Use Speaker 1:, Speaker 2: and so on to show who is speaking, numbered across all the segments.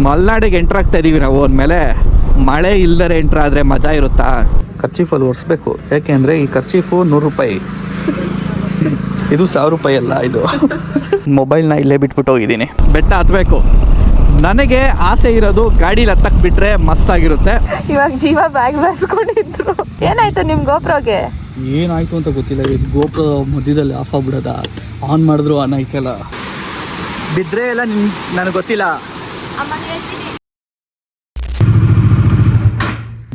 Speaker 1: ಮಲೆನಾಡಿಗೆ entry ಆಗ್ತಾ ಇದೀವಿ ನಾವು. ಅಂದಮೇಲೆ ಮಳೆ ಇಲ್ಲದರೆ ಎಂಟ್ರ್ ಆದರೆ ಮಜಾ ಇರುತ್ತಾ? ಖರ್ಚೀಫಲ್ಲಿ ಒರೆಸ್ಬೇಕು, ಯಾಕೆಂದರೆ ಈ ಖರ್ಚೀಫು 100 ರೂಪಾಯಿ, ಇದು 1000 ರೂಪಾಯಿ ಅಲ್ಲ. ಇದು ಮೊಬೈಲ್ನ ಇಲ್ಲೇ ಬಿಟ್ಬಿಟ್ಟು ಹೋಗಿದ್ದೀನಿ. ಬೆಟ್ಟ ಹತ್ತಬೇಕು. ನನಗೆ ಆಸೆ ಇರೋದು ಗಾಡೀಲಿ ಹತ್ತಕ್ಕೆ ಬಿಟ್ಟರೆ ಮಸ್ತಾಗಿರುತ್ತೆ.
Speaker 2: ಇವಾಗ ಜೀವ ಬ್ಯಾಗ್ ಬರ್ಸ್ಕೊಂಡಿದ್ರು. ಏನಾಯ್ತು ನಿಮ್ಮ ಗೋಪ್ರೋಗೆ?
Speaker 1: ಏನಾಯ್ತು ಅಂತ ಗೊತ್ತಿಲ್ಲ. ಗೋಪ್ರೋ ಮಧ್ಯದಲ್ಲಿ ಆಫ್ ಆಗ್ಬಿಡೋದ, ಆನ್ ಮಾಡಿದ್ರು ಆನ್ ಆಯ್ತಲ್ಲ. ಬಿದ್ದರೆ ಎಲ್ಲ ನನಗೆ ಗೊತ್ತಿಲ್ಲ.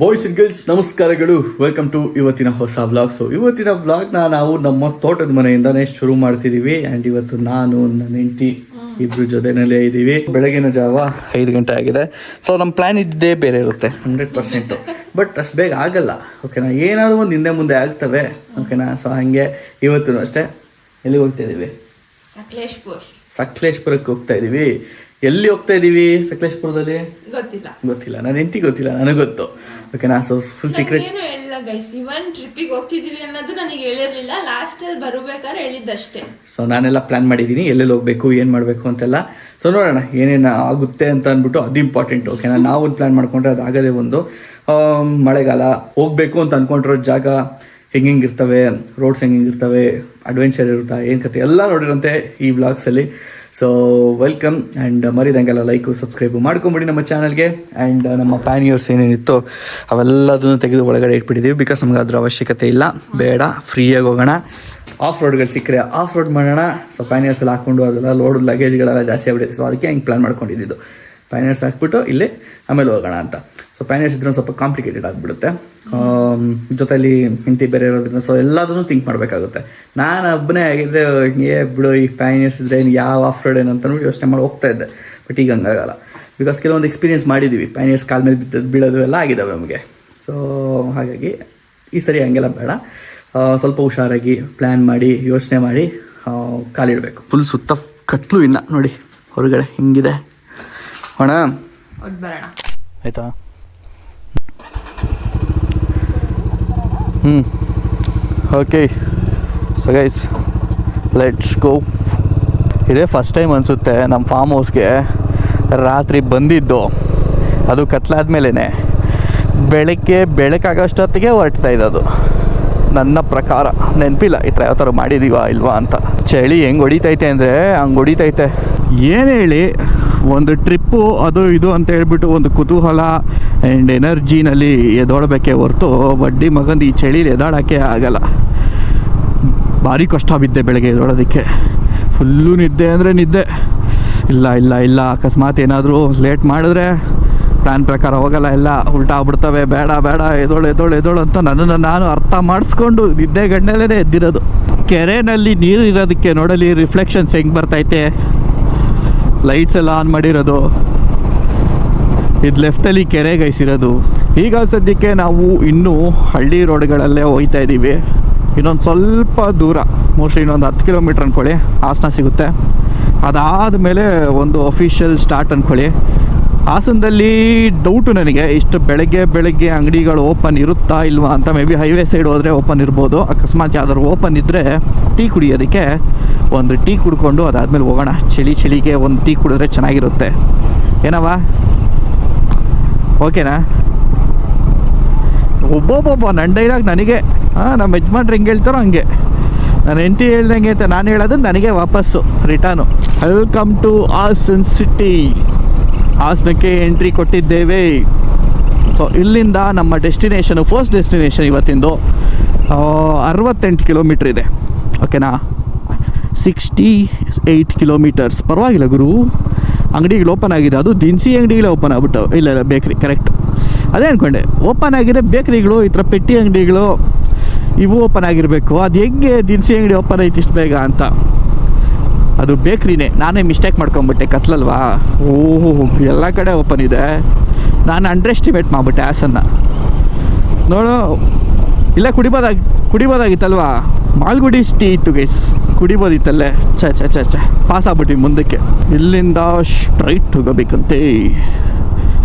Speaker 1: ಬಾಯ್ಸ್ ಅಂಡ್ ಗರ್ಲ್ಸ್ ನಮಸ್ಕಾರಗಳು, ವೆಲ್ಕಮ್ ಟು ಇವತ್ತಿನ ಹೊಸ ವ್ಲಾಗ್. ಸೊ ಇವತ್ತಿನ ವ್ಲಾಗ್ನ ನಾವು ನಮ್ಮ ತೋಟದ ಮನೆಯಿಂದನೇ ಶುರು ಮಾಡ್ತಿದ್ದೀವಿ. ಆ್ಯಂಡ್ ಇವತ್ತು ನಾನು ನನ್ನ ಹೆಂಡತಿ ಇಬ್ಬರು ಜೊತೆನಲ್ಲೇ ಇದ್ದೀವಿ. ಬೆಳಗಿನ ಜಾವ 5 ಗಂಟೆ ಆಗಿದೆ. ಸೊ ನಮ್ಮ ಪ್ಲ್ಯಾನ್ ಇದ್ದೇ ಬೇರೆ ಇರುತ್ತೆ 100%. ಬಟ್ ಅಷ್ಟು ಬೇಗ ಆಗಲ್ಲ, ಓಕೆನಾ. ಏನಾದರೂ ಒಂದು ಹಿಂದೆ ಮುಂದೆ ಆಗ್ತವೆ, ಓಕೆನಾ. ಸೊ ಹಾಗೆ ಇವತ್ತು ಅಷ್ಟೇ. ಎಲ್ಲಿ ಹೋಗ್ತಾ ಇದ್ದೀವಿ? ಸಕಲೇಶ್ಪುರಕ್ಕೆ ಹೋಗ್ತಾ ಇದ್ದೀವಿ. ಎಲ್ಲಿ ಹೋಗ್ತಾ ಇದ್ದೀವಿ ಸಕಲೇಶ್ಪುರದಲ್ಲಿ? ಗೊತ್ತಿಲ್ಲ. ನನ್ನ ಹೆಂಡತಿ ಗೊತ್ತಿಲ್ಲ, ನನಗೆ ಗೊತ್ತು, ಓಕೆನಾ. So full secret.
Speaker 2: ಇವನ್ ಟ್ರಿಪ್ಪಿಗೆ ಹೋಗ್ತಿದೀವಿ ಅನ್ನೋದು ನನಗೆ ಹೇಳಿರಲಿಲ್ಲ. ಲಾಸ್ಟಲ್ಲಿ ಬರಬೇಕಾದ್ರೆ ಹೇಳಿದ್ದಷ್ಟೇ.
Speaker 1: ಸೊ ನಾನೆಲ್ಲ ಪ್ಲ್ಯಾನ್ ಮಾಡಿದ್ದೀನಿ, ಎಲ್ಲೆಲ್ಲಿ ಹೋಗಬೇಕು, ಏನು ಮಾಡಬೇಕು ಅಂತೆಲ್ಲ. ಸೊ ನೋಡೋಣ ಏನೇನು ಆಗುತ್ತೆ ಅಂತ ಅಂದ್ಬಿಟ್ಟು, ಅದು ಇಂಪಾರ್ಟೆಂಟ್, ಓಕೆನಾ. ನಾವು ಒಂದು ಪ್ಲ್ಯಾನ್ ಮಾಡ್ಕೊಂಡ್ರೆ ಅದು ಆಗದೆ ಒಂದು. ಮಳೆಗಾಲ ಹೋಗಬೇಕು ಅಂತ ಅಂದ್ಕೊಂಡಿರೋ ಜಾಗ ಹೆಂಗಿರ್ತವೆ, ರೋಡ್ಸ್ ಹೆಂಗಿರ್ತವೆ, ಅಡ್ವೆಂಚರ್ ಇರುತ್ತಾ, ಏನು ಕತೆ ಎಲ್ಲ ನೋಡಿರಂತೆ ಈ ವ್ಲಾಗ್ಸಲ್ಲಿ. So welcome. ಆ್ಯಂಡ್ ಮರಿದಂಗೆಲ್ಲ ಲೈಕು ಸಬ್ಸ್ಕ್ರೈಬು ಮಾಡ್ಕೊಂಬಿಡಿ ನಮ್ಮ ಚಾನಲ್ಗೆ. ಆ್ಯಂಡ್ ನಮ್ಮ ಪ್ಯಾನಿಯರ್ಸ್ ಏನೇನಿತ್ತು ಅವೆಲ್ಲದನ್ನು ತೆಗೆದು ಒಳಗಡೆ ಇಟ್ಬಿಟ್ಟಿದ್ದೀವಿ. ಬಿಕಾಸ್ ನಮ್ಗೆ ಅದ್ರ ಅವಶ್ಯಕತೆ ಇಲ್ಲ, ಬೇಡ, ಫ್ರೀಯಾಗಿ ಹೋಗೋಣ. ಆಫ್ ರೋಡ್ಗಳು ಸಿಕ್ಕರೆ ಆಫ್ ರೋಡ್ ಮಾಡೋಣ. ಸೊ ಪ್ಯಾನಿಯರ್ಸ್ ಎಲ್ಲ ಹಾಕ್ಕೊಂಡು ಅದೆಲ್ಲ ಲೋಡ್ ಲಗೇಜ್ಗಳೆಲ್ಲ ಜಾಸ್ತಿ ಆಗ್ಬಿಟ್ಟಿದೆ. ಸೊ ಅದಕ್ಕೆ ಹಿಂಗೆ ಪ್ಲ್ಯಾನ್ ಮಾಡ್ಕೊಂಡಿದ್ದು, ಪ್ಯಾನಿಯರ್ಸ್ ಹಾಕ್ಬಿಟ್ಟು ಇಲ್ಲೇ ಆಮೇಲೆ ಹೋಗೋಣ ಅಂತ. ಸೊ ಪ್ಯಾನಿಯರ್ಸ್ ಇದ್ರೆ ಸ್ವಲ್ಪ ಕಾಂಪ್ಲಿಕೇಟೆಡ್ ಆಗಿಬಿಡುತ್ತೆ, ಜೊತೆಲಿ ಹೆಂಡತಿ ಬೇರೆ ಇರೋದ್ರಿಂದ. ಸೊ ಎಲ್ಲದನ್ನು ಥಿಂಕ್ ಮಾಡಬೇಕಾಗುತ್ತೆ. ನಾನು ಒಬ್ಬನೇ ಆಗಿದ್ದರೆ ಬಿಡು, ಈ ಪ್ಯಾನಿಯರ್ಸ್ ಇದ್ದರೆ ಯಾವ ಆಫ್ ರೋಡ್ ಏನು ಅಂತಲೂ ಯೋಚನೆ ಮಾಡಿ ಹೋಗ್ತಾ ಇದ್ದೆ. ಬಟ್ ಈಗ ಹಂಗಾಗಲ್ಲ, ಬಿಕಾಸ್ ಕೆಲವೊಂದು ಎಕ್ಸ್ಪೀರಿಯನ್ಸ್ ಮಾಡಿದ್ದೀವಿ. ಪ್ಯಾನಿಯರ್ಸ್ ಕಾಲ ಮೇಲೆ ಬೀಳೋದು ಎಲ್ಲ ಆಗಿದ್ದಾವೆ ನಮಗೆ. ಸೊ ಹಾಗಾಗಿ ಈ ಸರಿ ಹಂಗೆಲ್ಲ ಬೇಡ, ಸ್ವಲ್ಪ ಹುಷಾರಾಗಿ ಪ್ಲ್ಯಾನ್ ಮಾಡಿ ಯೋಚನೆ ಮಾಡಿ ಕಾಲಿಡಬೇಕು. ಫುಲ್ ಸುತ್ತ ಕತ್ಲು ಇನ್ನು ನೋಡಿ ಹೊರಗಡೆ ಹಿಂಗಿದೆ. ಅಣ್ಣ ಆಯಿತಾ? Okay. So guys let's go. ಇದೇ ಫಸ್ಟ್ ಟೈಮ್ ಅನಿಸುತ್ತೆ ನಮ್ಮ ಫಾರ್ಮ್ ಹೌಸ್ಗೆ ರಾತ್ರಿ ಬಂದಿದ್ದು. ಅದು ಕತ್ಲಾದ್ಮೇಲೆ ಬೆಳಗ್ಗೆ ಬೆಳಕಾಗೋಷ್ಟೊತ್ತಿಗೆ ಹೊರಡ್ತಾ ಇದ್ದದು. ನನ್ನ ಪ್ರಕಾರ ನೆನಪಿಲ್ಲ ಈ ಥರ ಯಾವ ಥರ ಮಾಡಿದ್ದೀವಾ ಇಲ್ವಾ ಅಂತ. ಚಳಿ ಹೆಂಗೆ ಹೊಡಿತೈತೆ ಅಂದರೆ ಹಂಗೆ ಹೊಡಿತೈತೆ. ಏನು ಹೇಳಿ, ಒಂದು ಟ್ರಿಪ್ಪು ಅದು ಇದು ಅಂತ ಹೇಳ್ಬಿಟ್ಟು ಒಂದು ಕುತೂಹಲ ಆ್ಯಂಡ್ ಎನರ್ಜಿನಲ್ಲಿ ಎದೋಡಬೇಕೇ ಹೊರತು ಬಡ್ಡಿ ಮಗಂದು ಈ ಚಳಿಲಿ ಎದಾಡೋಕ್ಕೆ ಆಗಲ್ಲ. ಭಾರಿ ಕಷ್ಟ ಬಿದ್ದೆ ಬೆಳಗ್ಗೆ ಎದೋಡೋದಕ್ಕೆ. ಫುಲ್ಲು ನಿದ್ದೆ ಅಂದರೆ ನಿದ್ದೆ. ಇಲ್ಲ ಅಕಸ್ಮಾತ್ ಏನಾದರೂ ಲೇಟ್ ಮಾಡಿದ್ರೆ ಪ್ಲ್ಯಾನ್ ಪ್ರಕಾರ ಹೋಗಲ್ಲ, ಎಲ್ಲ ಉಲ್ಟಾ ಆಗ್ಬಿಡ್ತವೆ. ಬೇಡ ಎದೋಳು ಅಂತ ನನ್ನನ್ನು ನಾನು ಅರ್ಥ ಮಾಡಿಸ್ಕೊಂಡು ನಿದ್ದೆ ಗಂಡಲೇ ಎದ್ದಿರೋದು. ಕೆರೆಯಲ್ಲಿ ನೀರು ಇರೋದಕ್ಕೆ ನೋಡಲಿ ರಿಫ್ಲೆಕ್ಷನ್ಸ್ ಹೆಂಗೆ ಬರ್ತೈತೆ. ಲೈಟ್ಸ್ ಎಲ್ಲ ಆನ್ ಮಾಡಿರೋದು. ಇದು ಲೆಫ್ಟಲ್ಲಿ ಕೆರೆ ಗೈಸಿರೋದು. ಈಗ ಸದ್ಯಕ್ಕೆ ನಾವು ಇನ್ನೂ ಹಳ್ಳಿ ರೋಡ್ಗಳಲ್ಲೇ ಹೋಗ್ತಾ ಇದ್ದೀವಿ. ಇನ್ನೊಂದು ಸ್ವಲ್ಪ ದೂರ, ಮೋಸ್ಟ್ಲಿ ಇನ್ನೊಂದು 10 ಕಿಲೋಮೀಟ್ರ್ ಅಂದ್ಕೊಳ್ಳಿ, ಹಾಸನ ಸಿಗುತ್ತೆ. ಅದಾದಮೇಲೆ ಒಂದು ಅಫಿಷಿಯಲ್ ಸ್ಟಾರ್ಟ್ ಅಂದ್ಕೊಳ್ಳಿ. ಹಾಸನದಲ್ಲಿ ಡೌಟು ನನಗೆ, ಇಷ್ಟು ಬೆಳಗ್ಗೆ ಅಂಗಡಿಗಳು ಓಪನ್ ಇರುತ್ತಾ ಇಲ್ವಾ ಅಂತ. ಮೇ ಬಿ ಹೈವೇ ಸೈಡ್ ಹೋದರೆ ಓಪನ್ ಇರ್ಬೋದು. ಅಕಸ್ಮಾತ್ ಯಾವ್ದಾದ್ರು ಓಪನ್ ಇದ್ದರೆ ಟೀ ಕುಡಿಯೋದಕ್ಕೆ ಒಂದು ಟೀ ಕುಡ್ಕೊಂಡು ಅದಾದಮೇಲೆ ಹೋಗೋಣ. ಚಳಿಗೆ ಒಂದು ಟೀ ಕುಡಿದ್ರೆ ಚೆನ್ನಾಗಿರುತ್ತೆ. ಏನವ, ಓಕೆನಾ? ಒಬ್ಬೊಬ್ಬೊಬ್ಬ ನನ್ನ ಡೈಲಾಗ್ ನನಗೆ, ನಮ್ಮ ಯಜಮಾನ್ರು ಹೆಂಗೆ ಹೇಳ್ತಾರೋ ಹಂಗೆ, ನಾನು ಹೆಂಡತಿ ಹೇಳ್ದಂಗೆ ಅಂತ ನಾನು ಹೇಳೋದು ನನಗೆ ವಾಪಸ್ಸು return. Welcome to Hassan city. ಹಾಸನಕ್ಕೆ ಎಂಟ್ರಿ ಕೊಟ್ಟಿದ್ದೇವೆ. ಸೊ ಇಲ್ಲಿಂದ ನಮ್ಮ ಡೆಸ್ಟಿನೇಷನು, ಫಸ್ಟ್ ಡೆಸ್ಟಿನೇಷನ್ ಇವತ್ತಿಂದು 68 ಕಿಲೋಮೀಟ್ರ್ ಇದೆ, ಓಕೆನಾ. 68 ಕಿಲೋಮೀಟರ್ಸ್ ಪರವಾಗಿಲ್ಲ ಗುರು. ಅಂಗಡಿಗಳು ಓಪನ್ ಆಗಿದೆ, ಅದು ದಿನಸಿ ಅಂಗಡಿಗಳೇ ಓಪನ್ ಆಗ್ಬಿಟ್ಟು. ಇಲ್ಲ ಬೇಕ್ರಿ, ಕರೆಕ್ಟ್ ಅದೇ ಅಂದ್ಕೊಂಡೆ. ಓಪನ್ ಆಗಿದೆ ಬೇಕ್ರಿಗಳು, ಈ ಥರ ಪೆಟ್ಟಿ ಅಂಗಡಿಗಳು ಇವು ಓಪನ್ ಆಗಿರಬೇಕು. ಅದು ಹೆಂಗೆ ದಿನಸಿ ಅಂಗಡಿ ಓಪನ್ ಐತಿ ಇಷ್ಟು ಬೇಗ ಅಂತ. ಅದು ಬೇಕ್ರಿನೇ, ನಾನೇ ಮಿಸ್ಟೇಕ್ ಮಾಡ್ಕೊಂಬಿಟ್ಟೆ, ಕತ್ಲಲ್ವಾ. ಓಹೋ, ಎಲ್ಲ ಕಡೆ ಓಪನ್ ಇದೆ. ನಾನು ಅಂಡರ್ ಎಸ್ಟಿಮೇಟ್ ಮಾಡಿಬಿಟ್ಟೆ ಹಾಸನ್ನ. ನೋಡು, ಇಲ್ಲ ಕುಡಿಬೋದಾಗಿತ್ತಲ್ವಾ. ಮಾಲ್ಗುಡಿ ಟೀ ಇತ್ತು ಗೈಸ್, ಕುಡಿಬೋದಿತ್ತಲ್ಲೇ. ಚ ಪಾಸ್ ಆಗ್ಬಿಟ್ಟು ಮುಂದಕ್ಕೆ. ಇಲ್ಲಿಂದ ಸ್ಟ್ರೈಟ್ ಹೋಗಬೇಕಂತೆ.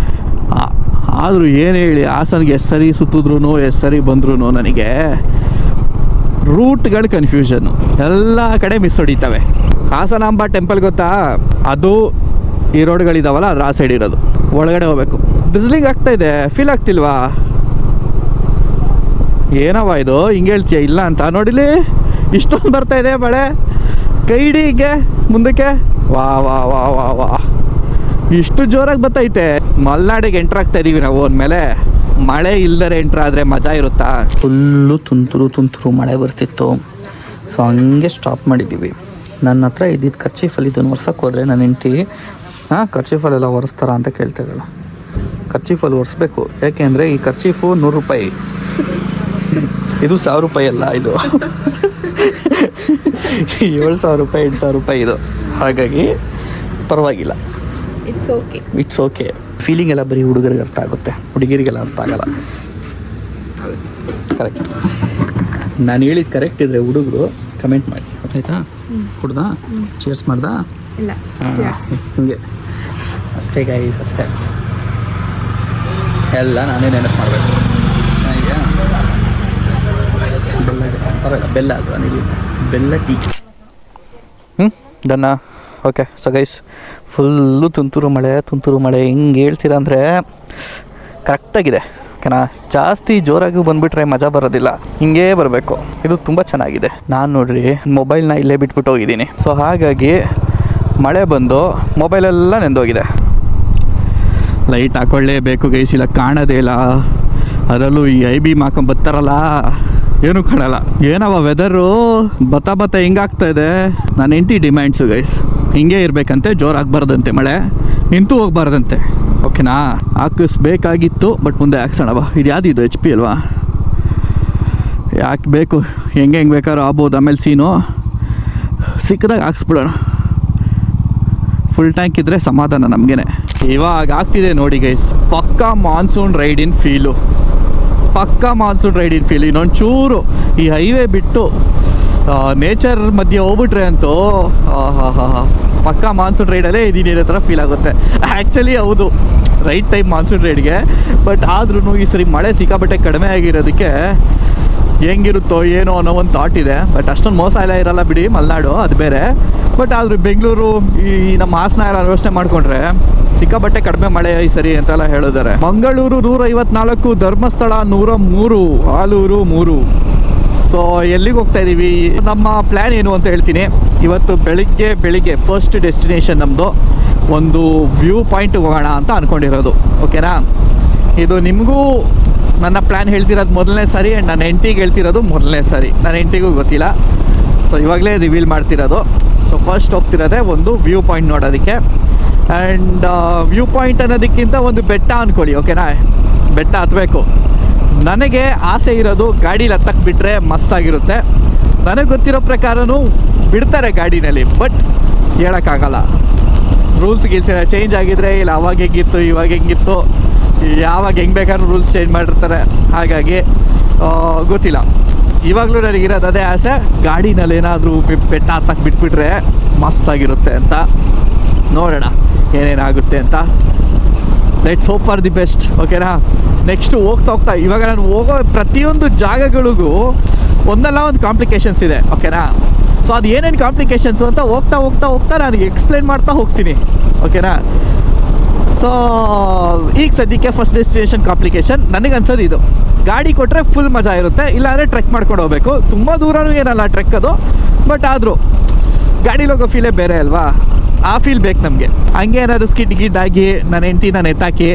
Speaker 1: ಆದರೂ ಏನು ಹೇಳಿ, ಹಾಸನ್ಗೆ ಎಷ್ಟು ಸರಿ ಸುತ್ತಿದ್ರು ಎಷ್ಟು ಸರಿ ಬಂದ್ರೂ ನನಗೆ ರೂಟ್ಗಳು ಕನ್ಫ್ಯೂಷನ್ನು. ಎಲ್ಲ ಕಡೆ ಮಿಸ್ ಹೊಡಿತವೆ. ಹಾಸನಾಂಬ ಟೆಂಪಲ್ ಗೊತ್ತಾ? ಅದು ಈ ರೋಡ್ಗಳಿದಾವಲ್ಲ ಅದ್ರ ಆ ಸೈಡ್ ಇರೋದು. ಒಳಗಡೆ ಹೋಗ್ಬೇಕು. ಬಿಸ್ಲಿಂಗ್ ಆಗ್ತಾ ಇದೆ, ಫೀಲ್ ಆಗ್ತಿಲ್ವಾ? ಏನವ ಇದು ಹಿಂಗೆ ಹೇಳ್ತೀಯ ಇಲ್ಲ ಅಂತ? ನೋಡಿಲಿ ಇಷ್ಟೊಂದು ಬರ್ತಾ ಇದೆ ಮಳೆ. ಕೈ ಹಿಡಿ ಹಿಂಗೆ ಮುಂದಕ್ಕೆ. ವಾ ವಾ ವಾ ವಾ ವಾ, ಇಷ್ಟು ಜೋರಾಗಿ ಬರ್ತೈತೆ. ಮಲೆನಾಡಿಗೆ ಎಂಟ್ರ್ ಆಗ್ತಾ ಇದೀವಿ ನಾವು ಅಂದಮೇಲೆ ಮಳೆ ಇಲ್ದರೆ ಎಂಟ್ರ್ ಆದರೆ ಮಜಾ ಇರುತ್ತಾ? ಫುಲ್ಲು ತುಂತುರು ಮಳೆ ಬರ್ತಿತ್ತು. ಸೊ ಹಂಗೆ ಸ್ಟಾಪ್ ಮಾಡಿದ್ದೀವಿ. ನನ್ನ ಹತ್ರ ಇದ್ದಿದ್ದು ಖರ್ಚೀಫಲ್ಲಿ ಇದನ್ನು ಒರ್ಸೋಕ್ಕೆ ಹೋದರೆ ನನ್ನ ಹೆಂಡ್ತಿ ಖರ್ಚೀಫಲ್ಲೆಲ್ಲ ಒರೆಸ್ತಾರ ಅಂತ ಕೇಳ್ತಾ ಇದ್ದಲ್ಲ. ಖರ್ಚೀಫಲ್ಲಿ ಒರೆಸ್ಬೇಕು, ಯಾಕೆಂದರೆ ಈ ಖರ್ಚೀಫು 100 ರೂಪಾಯಿ, ಇದು 1000 ರೂಪಾಯಿ ಅಲ್ಲ, ಇದು 7,000 ರೂಪಾಯಿ 8,000 ರೂಪಾಯಿ ಇದು. ಹಾಗಾಗಿ ಪರವಾಗಿಲ್ಲ, ಇಟ್ಸ್ ಓಕೆ. ಫೀಲಿಂಗ್ ಎಲ್ಲ ಬರೀ ಹುಡುಗರಿಗೆ ಅರ್ಥ ಆಗುತ್ತೆ, ಹುಡುಗಿರಿಗೆಲ್ಲ ಅರ್ಥ ಆಗಲ್ಲ. ಕರೆಕ್ಟ್, ನಾನು ಹೇಳಿದ್ದು ಕರೆಕ್ಟ್ ಇದ್ದರೆ ಹುಡುಗರು ಕಮೆಂಟ್ ಮಾಡಿ, ಗೊತ್ತಾಯ್ತಾ? ಕುಡ್ದಾ? ಚೇರ್ಸ್ ಮಾಡ್ದಾ?
Speaker 2: ಇಲ್ಲ,
Speaker 1: ಹಿಂಗೆ ಅಷ್ಟೇ ಗೈಸ್, ಅಷ್ಟೇ. ಎಲ್ಲ ನಾನೇ ನೆನಪು ಮಾಡಬೇಕು. ಚೆನ್ನಾಗಿದೆಯಾ? ಬೆಲ್ಲ ಅಲ್ವಾ ನೀವು? ಬೆಲ್ಲ ಟೀ. ಡನ್ನ. ಓಕೆ. ಸೊ ಗೈಸ್, ಫುಲ್ಲು ತುಂತುರು ಮಳೆ ಹೆಂಗೆ ಹೇಳ್ತೀರ ಅಂದರೆ ಕರೆಕ್ಟಾಗಿದೆ. ಓಕೆನಾ? ಜಾಸ್ತಿ ಜೋರಾಗಿ ಬಂದುಬಿಟ್ರೆ ಮಜಾ ಬರೋದಿಲ್ಲ, ಹಿಂಗೇ ಬರಬೇಕು. ಇದು ತುಂಬ ಚೆನ್ನಾಗಿದೆ. ನಾನು ನೋಡ್ರಿ ಮೊಬೈಲ್ನ ಇಲ್ಲೇ ಬಿಟ್ಬಿಟ್ಟು ಹೋಗಿದ್ದೀನಿ. ಸೊ ಹಾಗಾಗಿ ಮಳೆ ಬಂದು ಮೊಬೈಲೆಲ್ಲ ನೆಂದೋಗಿದೆ. ಲೈಟ್ ಹಾಕೊಳ್ಳೇಬೇಕು ಗೈಸ್, ಇಲ್ಲ ಕಾಣೋದೇ ಇಲ್ಲ. ಅದರಲ್ಲೂ ಈ IB ಹಾಕೊಂಬರ್ತಾರಲ್ಲ, ಏನೂ ಕಾಣಲ್ಲ. ಏನವ ವೆದರು ಬತ್ತ ಹಿಂಗಾಗ್ತಾ ಇದೆ. ನಾನು ಹೆಂಡತಿ ಡಿಮ್ಯಾಂಡ್ಸು ಗೈಸ್, ಹಿಂಗೆ ಇರಬೇಕಂತೆ, ಜೋರಾಗಬಾರ್ದಂತೆ, ಮಳೆ ನಿಂತು ಹೋಗ್ಬಾರ್ದಂತೆ. ಓಕೆನಾ? ಹಾಕಿಸ್ಬೇಕಾಗಿತ್ತು, ಬಟ್ ಮುಂದೆ ಹಾಕ್ಸೋಣವ. ಇದು ಯಾವುದು? ಇದು HP ಅಲ್ವಾ? ಯಾಕೆ ಬೇಕು, ಹೆಂಗೆ ಬೇಕಾದ್ರೂ ಆಗ್ಬೋದು. ಆಮೇಲೆ ಸೀನು ಸಿಕ್ಕದಾಗ ಹಾಕ್ಸ್ಬಿಡೋಣ. ಫುಲ್ ಟ್ಯಾಂಕ್ ಇದ್ದರೆ ಸಮಾಧಾನ ನಮಗೇನೆ. ಇವಾಗ ಆಗ್ತಿದೆ ನೋಡಿ ಗೈಸ್, ಪಕ್ಕಾ ಮಾನ್ಸೂನ್ ರೈಡಿನ ಫೀಲು. ಇನ್ನೊಂದು ಚೂರು ಈ ಹೈವೇ ಬಿಟ್ಟು ನೇಚರ್ ಮಧ್ಯೆ ಹೋಗ್ಬಿಟ್ರೆ ಅಂತೂ ಪಕ್ಕಾ ಮಾನ್ಸೂನ್ ರೈಡಲ್ಲೇ ಇದ್ದೀನಿ ಅನ್ನೋ ಥರ ಫೀಲ್ ಆಗುತ್ತೆ. ಆ್ಯಕ್ಚುಲಿ ಹೌದು, ರೈಟ್ ಟೈಮ್ ಮಾನ್ಸೂನ್ ರೈಡ್ಗೆ. ಬಟ್ ಆದ್ರೂ ಈ ಸರಿ ಮಳೆ ಸಿಕ್ಕಾಪಟ್ಟೆ ಕಡಿಮೆ ಆಗಿರೋದಕ್ಕೆ ಹೆಂಗಿರುತ್ತೋ ಏನೋ ಅನ್ನೋ ಒಂದು ಥಾಟ್ ಇದೆ. ಬಟ್ ಅಷ್ಟೊಂದು ಮೋಸ ಎಲ್ಲ ಇರಲ್ಲ ಬಿಡಿ, ಮಲೆನಾಡು ಅದು ಬೇರೆ. ಬಟ್ ಆದರೂ ಬೆಂಗಳೂರು, ಈ ನಮ್ಮ ಹಾಸನ ಎಲ್ಲ ಯೋಚನೆ ಮಾಡಿಕೊಂಡ್ರೆ ಸಿಕ್ಕಾಪಟ್ಟೆ ಕಡಿಮೆ ಮಳೆ ಈ ಸರಿ ಅಂತೆಲ್ಲ ಹೇಳಿದ್ದಾರೆ. ಮಂಗಳೂರು 154, ಧರ್ಮಸ್ಥಳ 103, ಆಲೂರು 3. ಸೊ ಎಲ್ಲಿಗೆ ಹೋಗ್ತಾ ಇದ್ದೀವಿ, ನಮ್ಮ ಪ್ಲ್ಯಾನ್ ಏನು ಅಂತ ಹೇಳ್ತೀನಿ. ಇವತ್ತು ಬೆಳಿಗ್ಗೆ ಫಸ್ಟ್ ಡೆಸ್ಟಿನೇಷನ್ ನಮ್ಮದು ಒಂದು ವ್ಯೂ ಪಾಯಿಂಟ್ಗೆ ಹೋಗೋಣ ಅಂತ ಅಂದ್ಕೊಂಡಿರೋದು. ಓಕೆನಾ? ಇದು ನಿಮಗೂ ನನ್ನ ಪ್ಲ್ಯಾನ್ ಹೇಳ್ತಿರೋದು ಮೊದಲನೇ ಸಾರಿ, ಆ್ಯಂಡ್ ನನ್ನ ಹೆಂಡ್ತಿಗೆ ಹೇಳ್ತಿರೋದು ಮೊದಲನೇ ಸಾರಿ. ನನ್ನ ಹೆಂಡ್ತಿಗೂ ಗೊತ್ತಿಲ್ಲ. ಸೊ ಇವಾಗಲೇ ರಿವೀಲ್ ಮಾಡ್ತಿರೋದು. ಸೊ ಫಸ್ಟ್ ಹೋಗ್ತಿರೋದೇ ಒಂದು ವ್ಯೂ ಪಾಯಿಂಟ್ ನೋಡೋದಕ್ಕೆ. ಆ್ಯಂಡ್ ವ್ಯೂ ಪಾಯಿಂಟ್ ಅನ್ನೋದಕ್ಕಿಂತ ಒಂದು ಬೆಟ್ಟ ಅಂದ್ಕೊಳ್ಳಿ. ಓಕೆನಾ? ಬೆಟ್ಟ ಹತ್ತಬೇಕು. ನನಗೆ ಆಸೆ ಇರೋದು ಗಾಡೀಲಿ ಹತ್ತಕ್ಕೆ ಬಿಟ್ಟರೆ ಮಸ್ತಾಗಿರುತ್ತೆ. ನನಗೆ ಗೊತ್ತಿರೋ ಪ್ರಕಾರನೂ ಬಿಡ್ತಾರೆ ಗಾಡಿನಲ್ಲಿ, ಬಟ್ ಹೇಳೋಕ್ಕಾಗಲ್ಲ. ರೂಲ್ಸ್ ಚೇಂಜ್ ಆಗಿದ್ರೆ, ಇಲ್ಲ ಅವಾಗ ಹೆಂಗಿತ್ತು ಇವಾಗ ಹೆಂಗಿತ್ತು, ಯಾವಾಗ ಹೆಂಗೆ ಬೇಕಾದ್ರೂ ರೂಲ್ಸ್ ಚೇಂಜ್ ಮಾಡಿರ್ತಾರೆ. ಹಾಗಾಗಿ ಗೊತ್ತಿಲ್ಲ. ಇವಾಗಲೂ ನನಗಿರೋದು ಅದೇ ಆಸೆ, ಗಾಡಿನಲ್ಲಿ ಏನಾದರೂ ಬೆಟ್ಟ ಹತ್ತಕ್ಕೆ ಬಿಟ್ಬಿಟ್ರೆ ಮಸ್ತಾಗಿರುತ್ತೆ ಅಂತ. ನೋಡೋಣ ಏನೇನಾಗುತ್ತೆ ಅಂತ. Let's hope for the best. ಓಕೆನಾ? ನೆಕ್ಸ್ಟು ಹೋಗ್ತಾ ಇವಾಗ ನಾನು ಹೋಗೋ ಪ್ರತಿಯೊಂದು ಜಾಗಗಳಿಗೂ ಒಂದಲ್ಲ ಒಂದು ಕಾಂಪ್ಲಿಕೇಶನ್ಸ್ ಇದೆ. ಓಕೆನಾ? ಸೊ ಅದು ಏನೇನು ಕಾಂಪ್ಲಿಕೇಶನ್ಸು ಅಂತ ಹೋಗ್ತಾ ನಾನು ಎಕ್ಸ್ಪ್ಲೇನ್ ಮಾಡ್ತಾ ಹೋಗ್ತೀನಿ. ಓಕೆನಾ? ಸೊ ಈಗ ಸದ್ಯಕ್ಕೆ ಫಸ್ಟ್ ಡೆಸ್ಟಿನೇಷನ್ ಕಾಂಪ್ಲಿಕೇಶನ್ ನನಗೆ ಅನ್ಸೋದು ಇದು. ಗಾಡಿ ಕೊಟ್ಟರೆ ಫುಲ್ ಮಜಾ ಇರುತ್ತೆ, ಇಲ್ಲಾಂದರೆ ಟ್ರೆಕ್ ಮಾಡ್ಕೊಂಡು ಹೋಗ್ಬೇಕು. ತುಂಬ ದೂರನೂ ಏನಲ್ಲ ಟ್ರೆಕ್ ಅದು, ಬಟ್ ಆದರೂ ಗಾಡೀಲಿ ಹೋಗೋ ಫೀಲೇ ಬೇರೆ ಅಲ್ವಾ? ಆ ಫೀಲ್ ಬೇಕು ನಮಗೆ. ಹಂಗೆ ಏನಾದ್ರು ಸ್ಕಿಡ್ ಆಗಿ ನನ್ನ ಹೆಂಡ್ತಿ ನಾನು ಎತ್ತಾಕಿ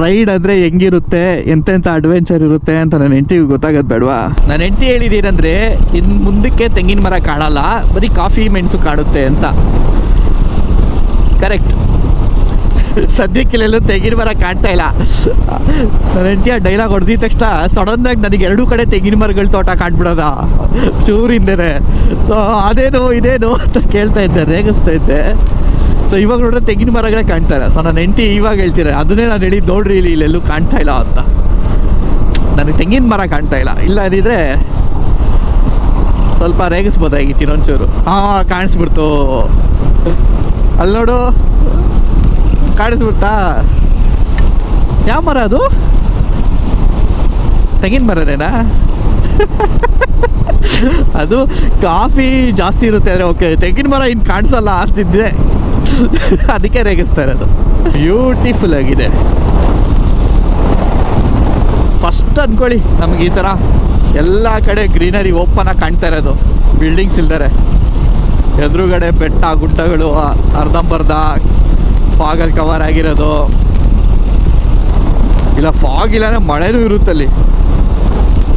Speaker 1: ರೈಡ್ ಅಂದರೆ ಹೆಂಗಿರುತ್ತೆ, ಎಂತೆಂಥ ಅಡ್ವೆಂಚರ್ ಇರುತ್ತೆ ಅಂತ ನನ್ನ ಹೆಂಡ್ತಿಗೆ ಗೊತ್ತಾಗೋದು ಬೇಡವಾ? ನನ್ನ ಹೆಂಡ್ತಿ ಹೇಳಿದ್ದೀರಂದರೆ ಇನ್ನು ಮುಂದಕ್ಕೆ ತೆಂಗಿನ ಮರ ಕಾಣಲ್ಲ, ಬರೀ ಕಾಫಿ ಮೆಣಸು ಕಾಣುತ್ತೆ ಅಂತ. ಕರೆಕ್ಟ್. ಸದ್ಯಕ್ಕಿಲ್ಲೆಲ್ಲೂ ತೆಂಗಿನ ಮರ ಕಾಣ್ತಾ ಇಲ್ಲ. ನನ್ನ ಹೆಂಡತಿ ಆ ಡೈಲಾಗ್ ಹೊಡೆದಿದ ತಕ್ಷಣ ಸಡನ್ನಾಗಿ ನನಗೆ ಎರಡೂ ಕಡೆ ತೆಂಗಿನ ಮರಗಳ ತೋಟ ಕಾಣ್ಬಿಡೋದ ಚೂರಿಂದೇನೆ. ಸೊ ಅದೇನು ಇದೇನು ಅಂತ ಕೇಳ್ತಾ ಇದ್ದೆ, ರೇಗಿಸ್ತಾ ಇದ್ದೆ. ಸೊ ಇವಾಗ ನೋಡ್ರೆ ತೆಂಗಿನ ಮರಗಳೇ ಕಾಣ್ತಾರೆ. ಸೊ ನನ್ನ ಹೆಂಡತಿ ಇವಾಗ ಹೇಳ್ತಾರೆ, ಅದನ್ನೇ ನಾನು ಹೇಳಿದ್ದು ನೋಡ್ರಿ ಇಲ್ಲೆಲ್ಲೂ ಕಾಣ್ತಾ ಇಲ್ಲ ಅಂತ. ನನಗೆ ತೆಂಗಿನ ಮರ ಕಾಣ್ತಾ ಇಲ್ಲ, ಇಲ್ಲ ಅಂದಿದ್ರೆ ಸ್ವಲ್ಪ ರೇಗಿಸ್ಬೋದಾಗಿತ್ತು ಇನ್ನೊಂಚೂರು. ಕಾಣಿಸ್ಬಿಡ್ತು, ಅಲ್ಲಿ ನೋಡು ಕಾಣಿಸ್ಬಿಡ್ತಾ. ಯಾವ ಮರ ಅದು? ತೆಂಗಿನ ಮರನೇನಾ? ಅದು ಕಾಫಿ ಜಾಸ್ತಿ ಇರುತ್ತೆ ಅಂದರೆ ಓಕೆ, ತೆಂಗಿನ ಮರ ಇನ್ನು ಕಾಣಿಸಲ್ಲ ಅಂತಿದ್ದೆ. ಅದಕ್ಕೆ ರೇಗಿಸ್ತಾರೆ. ಅದು ಬ್ಯೂಟಿಫುಲ್ ಆಗಿದೆ. ಫಸ್ಟ್ ಅಂದ್ಕೊಳ್ಳಿ ನಮಗೆ ಈ ಥರ ಎಲ್ಲ ಕಡೆ ಗ್ರೀನರಿ ಓಪನ್ ಆಗಿ ಕಾಣ್ತಾ ಇರೋದು, ಬಿಲ್ಡಿಂಗ್ಸ್ ಇಲ್ದರೆ. ಎದುರುಗಡೆ ಬೆಟ್ಟ ಗುಡ್ಡಗಳು ಅರ್ಧಂಬರ್ಧ ಫಾಗಲ್ಲಿ ಕವರ್ ಆಗಿರೋದು. ಇಲ್ಲ ಫಾಗ್ ಇಲ್ಲನೇ ಮಳೆನೂ ಇರುತ್ತಲ್ಲಿ,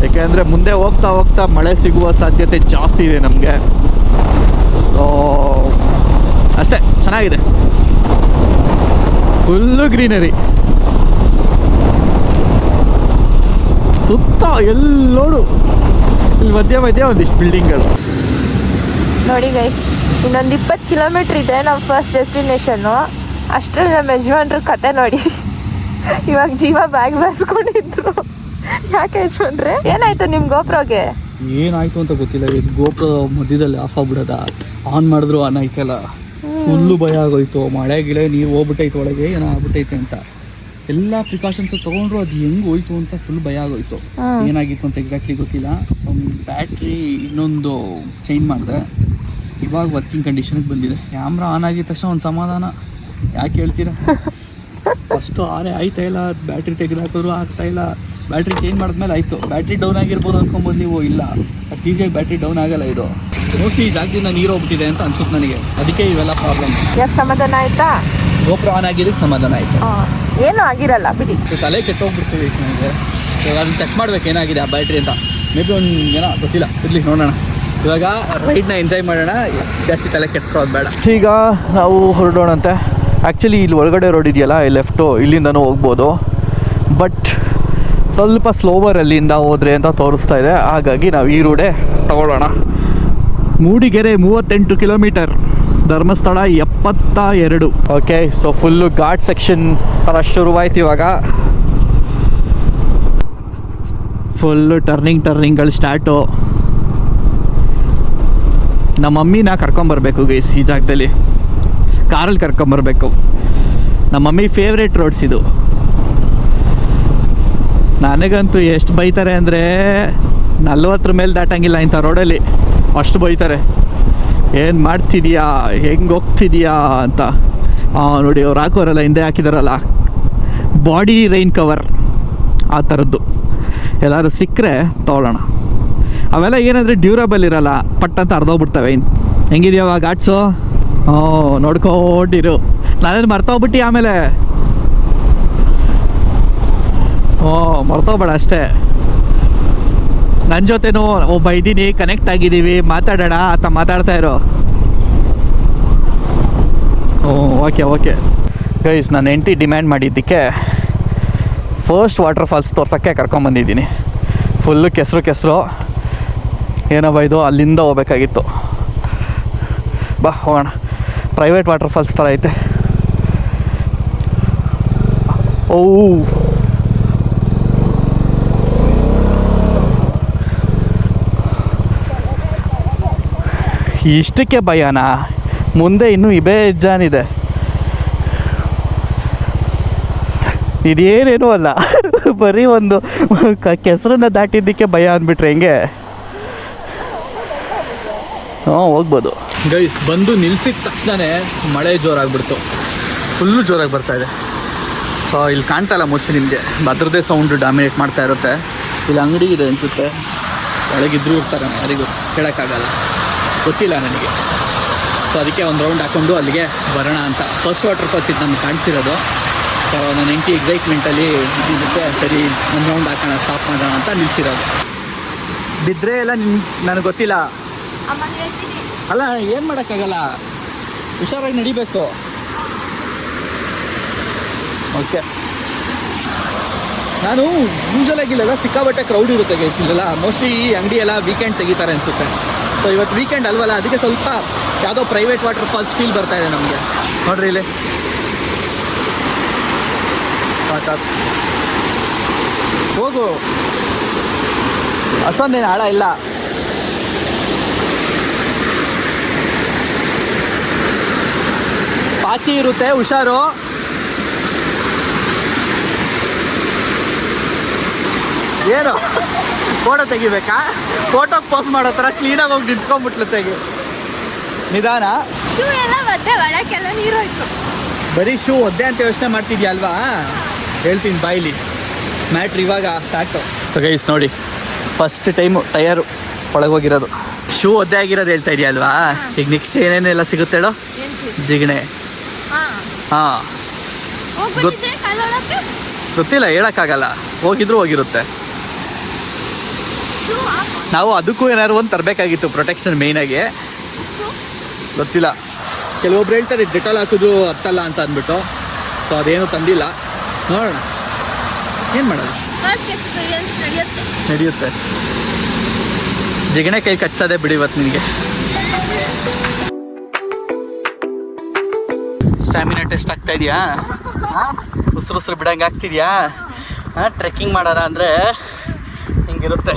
Speaker 1: ಯಾಕೆಂದರೆ ಮುಂದೆ ಹೋಗ್ತಾ ಹೋಗ್ತಾ ಮಳೆ ಸಿಗುವ ಸಾಧ್ಯತೆ ಜಾಸ್ತಿ ಇದೆ ನಮಗೆ. ಸೊ ಅಷ್ಟೇ, ಚೆನ್ನಾಗಿದೆ. ಫುಲ್ಲು ಗ್ರೀನರಿ ಸುತ್ತ ಎಲ್ಲೋಡು. ಇಲ್ಲಿ ಮಧ್ಯೆ ಒಂದಿಷ್ಟು ಬಿಲ್ಡಿಂಗ್ಗಳು
Speaker 2: ನೋಡಿ ಗೈಸ್. ಇನ್ನೊಂದು 20 ಕಿಲೋಮೀಟ್ರ್ ಇದೆ ನಮ್ಮ ಫಸ್ಟ್ ಡೆಸ್ಟಿನೇಷನ್ನು. ಅಷ್ಟರಲ್ಲಿ ನಮ್ಮ ಯಜಮಾನ್ರ ಕತೆ ನೋಡಿ. ಇವಾಗ ಜೀವ ಬ್ಯಾಗ್ ಬರ್ಸ್ಕೊಂಡಿದ್ರು. ಯಾಕೆ ಯಜಮಾನ್ರೆ, ಏನಾಯ್ತು ನಿಮ್ಮ ಗೋಪ್ರೋಗೆ?
Speaker 1: ಏನಾಯ್ತು ಅಂತ ಗೊತ್ತಿಲ್ಲ. ಗೋಪ್ರೋ ಮಧ್ಯದಲ್ಲಿ ಆಫ್ ಆಗ್ಬಿಡೋದ, ಆನ್ ಮಾಡಿದ್ರು ಆನ್ ಆಯ್ತಲ್ಲ. ಫುಲ್ಲು ಭಯ ಆಗೋಯ್ತು. ಮಳೆ ಗಿಳೆ ನೀರು ಹೋಗ್ಬಿಟ್ಟೈತೆ ಒಳಗೆ, ಏನೋ ಆಗ್ಬಿಟ್ಟೈತೆ ಅಂತ. ಎಲ್ಲ ಪ್ರಿಕಾಷನ್ಸ್ ತೊಗೊಂಡ್ರು, ಅದು ಹೆಂಗೆ ಹೋಯ್ತು ಅಂತ ಫುಲ್ ಭಯ ಆಗೋಯ್ತು. ಏನಾಗಿತ್ತು ಅಂತ ಎಕ್ಸಾಕ್ಟ್ಲಿ ಗೊತ್ತಿಲ್ಲ. ಬ್ಯಾಟ್ರಿ ಇನ್ನೊಂದು ಚೇಂಜ್ ಮಾಡಿದೆ, ಇವಾಗ ವರ್ಕಿಂಗ್ ಕಂಡೀಷನ್ಗೆ ಬಂದಿದೆ. ಕ್ಯಾಮ್ರಾ ಆನ್ ಆಗಿದ ತಕ್ಷಣ ಒಂದು ಸಮಾಧಾನ. ಯಾಕೆ ಹೇಳ್ತೀರಾ, ಫಸ್ಟು ಆಯ್ತಾ ಇಲ್ಲ, ಬ್ಯಾಟ್ರಿ ತೆಗೆದಾಕಿದ್ರು ಆಗ್ತಾಯಿಲ್ಲ. ಬ್ಯಾಟ್ರಿ ಚೇಂಜ್ ಮಾಡಿದ್ಮೇಲೆ ಆಯಿತು. ಬ್ಯಾಟ್ರಿ ಡೌನ್ ಆಗಿರ್ಬೋದು ಅಂದ್ಕೊಂಬೋದು ನೀವು, ಇಲ್ಲ ಅಷ್ಟು ಈಸಿಯಾಗಿ ಬ್ಯಾಟ್ರಿ ಡೌನ್ ಆಗಲ್ಲ. ಇದು ಮೋಸ್ಟ್ಲಿ ಈ ಜಾಗದಿಂದ ನೀರು ಹೋಗ್ಬಿಟ್ಟಿದೆ ಅಂತ ಅನ್ಸುತ್ತೆ ನನಗೆ. ಅದಕ್ಕೆ ಇವೆಲ್ಲ ಪ್ರಾಬ್ಲಮ್.
Speaker 2: ಯಾಕೆ ಸಮಾಧಾನ ಆಯ್ತಾ?
Speaker 1: ಗೋಪ್ರೋ ಆನ್ ಆಗಿದ್ದಕ್ಕೆ ಸಮಾಧಾನ ಆಯಿತು.
Speaker 2: ಏನೂ ಆಗಿರಲ್ಲ ಬಿಡಿ.
Speaker 1: ತಲೆ ಕೆಟ್ಟೋಗ್ಬಿಡ್ತೀವಿ ನನಗೆ. ಇವಾಗ ಅದನ್ನ ಚೆಕ್ ಮಾಡ್ಬೇಕು ಏನಾಗಿದೆ ಆ ಬ್ಯಾಟ್ರಿ ಅಂತ. ಮೇ ಬಿ ಒಂದು ಏನೋ ಗೊತ್ತಿಲ್ಲ, ಇರಲಿ ನೋಡೋಣ. ಇವಾಗ ರೈಡ್ನ ಎಂಜಾಯ್ ಮಾಡೋಣ, ಜಾಸ್ತಿ ತಲೆ ಕೆಡ್ಸ್ಕೊಳ್ಳೋದು ಬೇಡ. ಈಗ ನಾವು ಹೊರಡೋಣಂತೆ. ಆ್ಯಕ್ಚುಲಿ ಇಲ್ಲಿ ಒಳಗಡೆ ರೋಡ್ ಇದೆಯಲ್ಲ, ಈ ಲೆಫ್ಟು ಇಲ್ಲಿಂದನೂ ಹೋಗ್ಬೋದು, ಬಟ್ ಸ್ವಲ್ಪ ಸ್ಲೋವರ್ ಅಲ್ಲಿಂದ ಹೋದರೆ ಅಂತ ತೋರಿಸ್ತಾ ಇದೆ. ಹಾಗಾಗಿ ನಾವು ಈ ರೂಢೆ ತಗೊಳ್ಳೋಣ. Mudigere 38 kilometre, Dharmasthala 72. Okay, so full ghat section ಥರ ಶುರುವಾಯ್ತು. ಇವಾಗ ಫುಲ್ಲು ಟರ್ನಿಂಗ್ಗಳು ಸ್ಟಾರ್ಟು. ನಮ್ಮ ಮಮ್ಮಿನ ಕರ್ಕೊಂಬರ್ಬೇಕು ಗೈಸ್. ಈ ಜಾಗದಲ್ಲಿ ಕಾರಲ್ಲಿ ಕರ್ಕೊಂಬರ್ಬೇಕು. ನಮ್ಮ ಮಮ್ಮಿ ಫೇವ್ರೇಟ್ ರೋಡ್ಸ್ ಇದು. ನನಗಂತೂ ಎಷ್ಟು ಬೈತಾರೆ ಅಂದರೆ 40 ಮೇಲೆ ದಾಟಂಗಿಲ್ಲ ಇಂಥ ರೋಡಲ್ಲಿ, ಅಷ್ಟು ಬೈತಾರೆ. ಏನು ಮಾಡ್ತಿದೀಯಾ, ಹೆಂಗೆ ಹೋಗ್ತಿದೀಯಾ ಅಂತ. ನೋಡಿ ಅವ್ರು ಹಾಕೋರಲ್ಲ, ಹಿಂದೆ ಹಾಕಿದಾರಲ್ಲ ಬಾಡಿ ರೈನ್ ಕವರ್, ಆ ಥರದ್ದು ಎಲ್ಲರೂ ಸಿಕ್ಕರೆ ತೊಗೊಳ್ಳೋಣ. ಅವೆಲ್ಲ ಏನಂದರೆ ಡ್ಯೂರಬಲ್ ಇರಲ್ಲ, ಪಟ್ಟಂತ ಅರ್ಧೋಗ್ಬಿಡ್ತವೆ. ಹೆಂಗಿದೆಯವ ಘಾಟ್ಸು? ನೋಡ್ಕೊಂಡಿರು. ನಾನೇನು ಮರ್ತೋಗ್ಬಿಟ್ಟು ಆಮೇಲೆ ಮರ್ತೋಗ್ಬೇಡ ಅಷ್ಟೇ. ನನ್ನ ಜೊತೆನೂ ಒಬ್ಬ ಇದ್ದೀನಿ, ಕನೆಕ್ಟ್ ಆಗಿದ್ದೀವಿ, ಮಾತಾಡೋಣ ಅಂತ ಮಾತಾಡ್ತಾ ಇರೋ. ಓಕೆ ಗೈಸ್, ನಾನು ಹೆಂಡತಿ ಡಿಮ್ಯಾಂಡ್ ಮಾಡಿದ್ದಕ್ಕೆ ಫಸ್ಟ್ ವಾಟರ್ ಫಾಲ್ಸ್ ತೋರ್ಸೋಕ್ಕೆ ಕರ್ಕೊಂಬಂದಿದ್ದೀನಿ. ಫುಲ್ಲು ಕೆಸರು ಏನಪ್ಪ ಇದು, ಅಲ್ಲಿಂದ ಹೋಗ್ಬೇಕಾಗಿತ್ತು. ಬಾ ಹೋಗೋಣ. ಪ್ರೈವೇಟ್ ವಾಟರ್ ಫಾಲ್ಸ್ ಥರ ಐತೆ. ಇಷ್ಟಕ್ಕೆ ಭಯನಾ? ಮುಂದೆ ಇನ್ನೂ ಬೇಜಾನಿದೆ. ಇದೇನೇನೂ ಅಲ್ಲ, ಬರೀ ಒಂದು ಕೆಸರನ್ನ ದಾಟಿದ್ದಕ್ಕೆ ಭಯ ಅಂದ್ಬಿಟ್ರೆ ಹೆಂಗೆ? ಹೋಗ್ಬೋದು ಗೈಸ್. ಬಂದು ನಿಲ್ಸಿದ ತಕ್ಷಣವೇ ಮಳೆ ಜೋರಾಗ್ಬಿಡ್ತು, ಫುಲ್ಲು ಜೋರಾಗಿ ಬರ್ತಾಯಿದೆ. ಸೊ ಇಲ್ಲಿ ಕಾಣ್ತಾಯಿಲ್ಲ ಮೋಸ್ಟ್ಲಿ ನಿಮಗೆ, ಅದ್ರದ್ದೇ ಸೌಂಡು ಡಾಮಿನೇಟ್ ಮಾಡ್ತಾ ಇರುತ್ತೆ. ಇಲ್ಲಿ ಅಂಗಡಿ ಇದೆ ಅನಿಸುತ್ತೆ, ಒಳಗಿದ್ರೂ ಇರ್ತಾರೆ, ಯಾರಿಗೂ ಹೇಳೋಕ್ಕಾಗಲ್ಲ, ಗೊತ್ತಿಲ್ಲ ನನಗೆ. ಸೊ ಅದಕ್ಕೆ ಒಂದು ರೌಂಡ್ ಹಾಕ್ಕೊಂಡು ಅಲ್ಲಿಗೆ ಬರೋಣ ಅಂತ. ಫಸ್ಟ್ ವಾಟರ್ ಫಾಲ್ಸ್ ಇದು ನಮ್ಗೆ ಕಾಣಿಸಿರೋದು. ಸೊ ನನ್ನ ಹೆಂಡತಿ ಎಕ್ಸೈಟ್ಮೆಂಟಲ್ಲಿ ಇದಕ್ಕೆ ಸರಿ ಒಂದು ರೌಂಡ್ ಹಾಕೋಣ, ಸ್ಟಾಪ್ ಮಾಡೋಣ ಅಂತ ನಿಲ್ಸಿರೋದು. ಬಿದ್ದರೆ ಎಲ್ಲ ನನಗೆ ಗೊತ್ತಿಲ್ಲ ಅಲ್ಲ, ಏನು ಮಾಡೋಕ್ಕಾಗಲ್ಲ, ಹುಷಾರಾಗಿ ನಡಿಬೇಕು. ಓಕೆ, ನಾನು ಯೂಶಲಾಗಿಲ್ಲೆಲ್ಲ ಸಿಕ್ಕಾಬಟ್ಟೆ ಕ್ರೌಡ್ ಇರುತ್ತೆ ಗೈಸ್. ಇಲ್ಲೆಲ್ಲ ಮೋಸ್ಟ್ಲಿ ಈ ಅಂಗಡಿ ಎಲ್ಲ ವೀಕೆಂಡ್ ತೆಗಿತಾರೆ ಅನಿಸುತ್ತೆ. ಸೊ ಇವತ್ತು ವೀಕೆಂಡ್ ಅಲ್ವಲ್ಲ, ಅದಕ್ಕೆ ಸ್ವಲ್ಪ ಯಾವುದೋ ಪ್ರೈವೇಟ್ ವಾಟರ್ ಫಾಲ್ಸ್ ಫೀಲ್ ಬರ್ತಾ ಇದೆ ನಮಗೆ. ನೋಡ್ರಿ ಇಲ್ಲಿ ಹೋಗು, ಅಷ್ಟೊಂದೇನು ಆಳ ಇಲ್ಲ. ಪಾಚಿ ಇರುತ್ತೆ, ಹುಷಾರು. ಏನು ಫೋಟೋ ತೆಗಿಬೇಕಾ? ಫೋಟೋ ಪೋಸ್ಟ್ ಮಾಡೋ ಥರ ಕ್ಲೀನಾಗಿ ಹೋಗಿ ನಿಂತ್ಕೊಂಡ್ಬಿಟ್ಲು ತೆಗಿ. ನಿಧಾನ.
Speaker 2: ಶೂ ಎಲ್ಲ ಒದ್ದೆ, ಒಳಕ್ಕೆಲ್ಲ ನೀರು ಹೋಯ್ತು.
Speaker 1: ಬರೀ ಶೂ ಒದ್ದೆ ಅಂತ ಯೋಚನೆ ಮಾಡ್ತಿದ್ಯಾ ಅಲ್ವಾ? ಹೇಳ್ತೀನಿ ಬಾಯ್ಲಿ. ಮ್ಯಾಟ್ರ್ ಇವಾಗ ಸ್ಟಾರ್ಟು. ಸೊ ಗೈಸ್ ನೋಡಿ, ಫಸ್ಟ್ ಟೈಮು ಟಯರು ಒಳಗೆ ಹೋಗಿರೋದು. ಶೂ ಒದ್ದೆ ಆಗಿರೋದು ಹೇಳ್ತಾ ಇದೆಯಾ ಅಲ್ವಾ? ಈಗ ನೆಕ್ಸ್ಟ್ ಏನೇನೆಲ್ಲ ಸಿಗುತ್ತೆ ಹೇಳೋ? ಜಿಗಣೆ. ಹಾಂ, ಗೊತ್ತಿಲ್ಲ, ಹೇಳೋಕ್ಕಾಗಲ್ಲ. ಹೋಗಿದ್ರು ಹೋಗಿರುತ್ತೆ. ನಾವು ಅದಕ್ಕೂ ಏನಾದ್ರು ಒಂದು ತರಬೇಕಾಗಿತ್ತು, ಪ್ರೊಟೆಕ್ಷನ್ ಮೇಯ್ನಾಗಿ. ಗೊತ್ತಿಲ್ಲ, ಕೆಲವೊಬ್ರು ಹೇಳ್ತಾರೆ ಡೆಟಾಲ್ ಹಾಕಿದ್ರು ಹತ್ತಲ್ಲ ಅಂತ ಅಂದ್ಬಿಟ್ಟು. ಸೊ ಅದೇನು ತಂದಿಲ್ಲ, ನೋಡೋಣ ಏನು ಮಾಡೋದು. ನಡೆಯುತ್ತೆ. ಜಿಗಣೆ ಕೈ ಕಚ್ಚೋದೇ ಬಿಡಿ ಇವತ್ತು ನಿನಗೆ. ಸ್ಟ್ಯಾಮಿನಾ ಟೆಸ್ಟ್ ಆಗ್ತಾ ಇದೆಯಾ? ಉಸಿರು ಬಿಡಂಗೆ ಆಗ್ತಿದ್ಯಾ? ಟ್ರೆಕ್ಕಿಂಗ್ ಮಾಡೋಣ ಅಂದರೆ ಹಿಂಗಿರುತ್ತೆ.